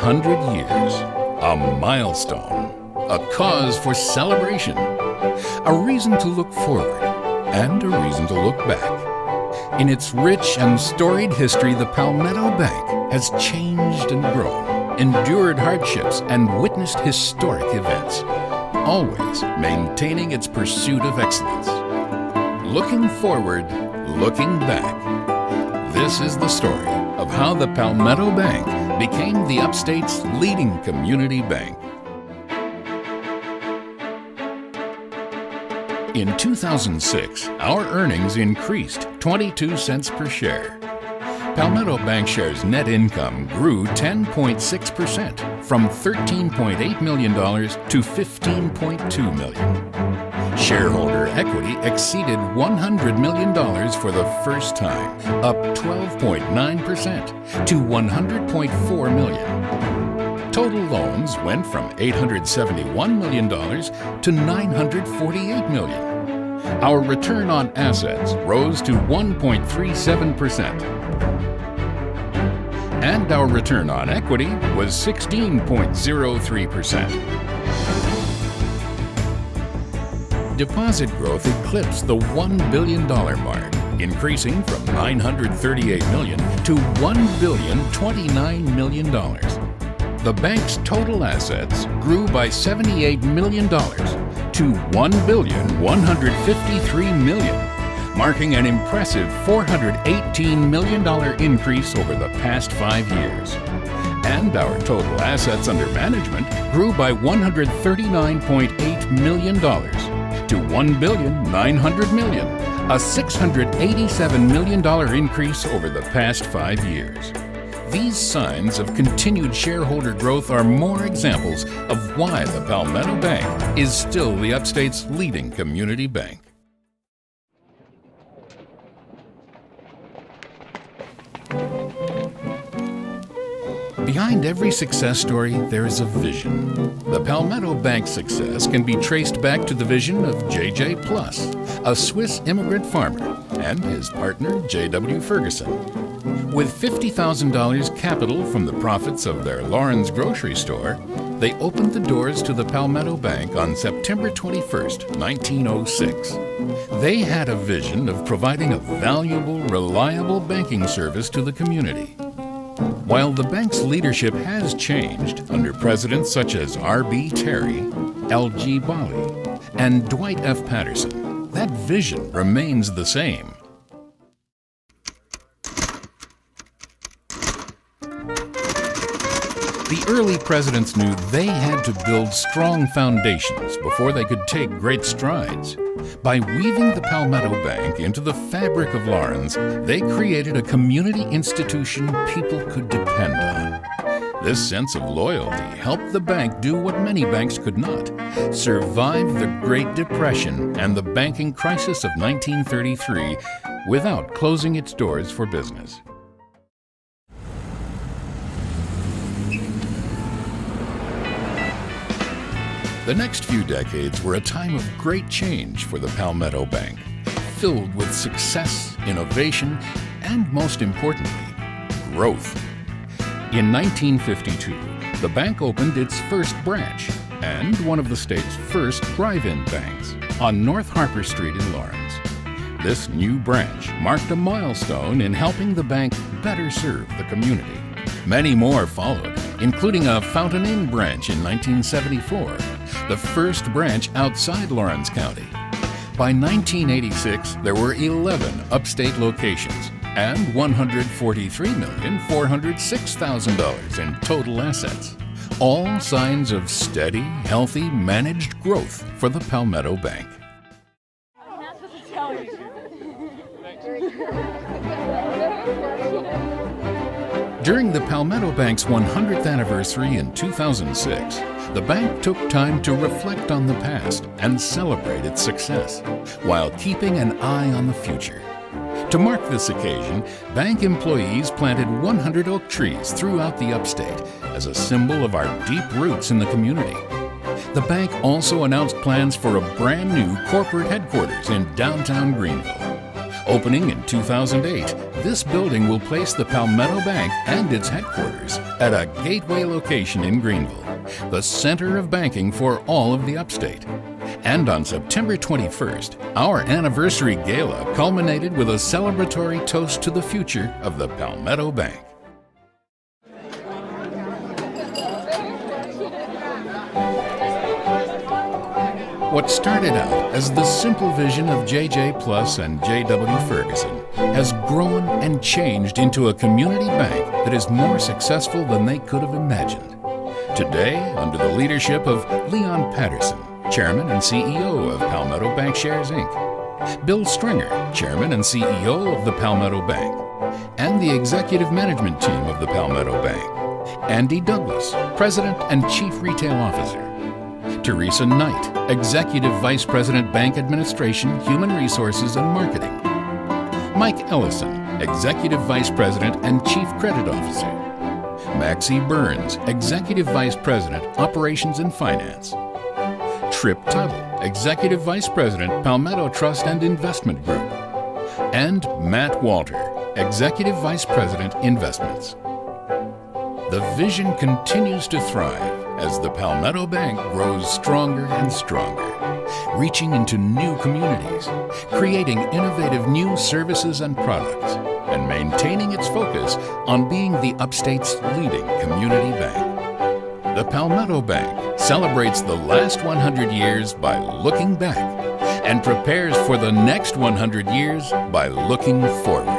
100 years. A milestone. A cause for celebration. A reason to look forward and a reason to look back. In its rich and storied history, the Palmetto Bank has changed and grown, endured hardships, and witnessed historic events, always maintaining its pursuit of excellence. Looking forward, looking back. This is the story of how the Palmetto Bank became the Upstate's leading community bank. In 2006, our earnings increased 22 cents per share. Palmetto Bank shares net income grew 10.6% from $13.8 million to $15.2 million. Shareholder equity exceeded $100 million for the first time, up 12.9% to $100.4 million. Total loans went from $871 million to $948 million. Our return on assets rose to 1.37%. And our return on equity was 16.03%. Deposit growth eclipsed the $1 billion mark, increasing from $938 million to $1,029 million. The bank's total assets grew by $78 million to $1,153 million, marking an impressive $418 million increase over the past 5 years. And our total assets under management grew by $139.8 million to $1,900 million, a $687 million increase over the past 5 years. These signs of continued shareholder growth are more examples of why the Palmetto Bank is still the Upstate's leading community bank. Behind every success story, there is a vision. The Palmetto Bank's success can be traced back to the vision of J.J. Plus, a Swiss immigrant farmer, and his partner, J.W. Ferguson. With $50,000 capital from the profits of their Lawrence grocery store, they opened the doors to the Palmetto Bank on September 21st, 1906. They had a vision of providing a valuable, reliable banking service to the community. While the bank's leadership has changed under presidents such as R.B. Terry, L.G. Bali, and Dwight F. Patterson, that vision remains the same. The early presidents knew they had to build strong foundations before they could take great strides. By weaving the Palmetto Bank into the fabric of Lawrence, they created a community institution people could depend on. This sense of loyalty helped the bank do what many banks could not: survive the Great Depression and the banking crisis of 1933 without closing its doors for business. The next few decades were a time of great change for the Palmetto Bank, filled with success, innovation, and most importantly, growth. In 1952, the bank opened its first branch and one of the state's first drive-in banks on North Harper Street in Lawrence. This new branch marked a milestone in helping the bank better serve the community. Many more followed, including a Fountain Inn branch in 1974, the first branch outside Lawrence County. By 1986, there were 11 upstate locations and $143,406,000 in total assets. All signs of steady, healthy, managed growth for the Palmetto Bank. I'm not supposed to tell you. During the Palmetto Bank's 100th anniversary in 2006, the bank took time to reflect on the past and celebrate its success, while keeping an eye on the future. To mark this occasion, bank employees planted 100 oak trees throughout the upstate as a symbol of our deep roots in the community. The bank also announced plans for a brand new corporate headquarters in downtown Greenville. Opening in 2008, this building will place the Palmetto Bank and its headquarters at a gateway location in Greenville, the center of banking for all of the upstate. And on September 21st, our anniversary gala culminated with a celebratory toast to the future of the Palmetto Bank. What started out as the simple vision of J.J. Plus and J.W. Ferguson has grown and changed into a community bank that is more successful than they could have imagined. Today, under the leadership of Leon Patterson, Chairman and CEO of Palmetto Bank Shares, Inc., Bill Stringer, Chairman and CEO of the Palmetto Bank, and the executive management team of the Palmetto Bank, Andy Douglas, President and Chief Retail Officer, Teresa Knight, Executive Vice President, Bank Administration, Human Resources and Marketing, Mike Ellison, Executive Vice President and Chief Credit Officer, Maxie Burns, Executive Vice President, Operations and Finance, Trip Tuttle, Executive Vice President, Palmetto Trust and Investment Group, and Matt Walter, Executive Vice President, Investments. The vision continues to thrive as the Palmetto Bank grows stronger and stronger, reaching into new communities, creating innovative new services and products, and maintaining its focus on being the Upstate's leading community bank. The Palmetto Bank celebrates the last 100 years by looking back and prepares for the next 100 years by looking forward.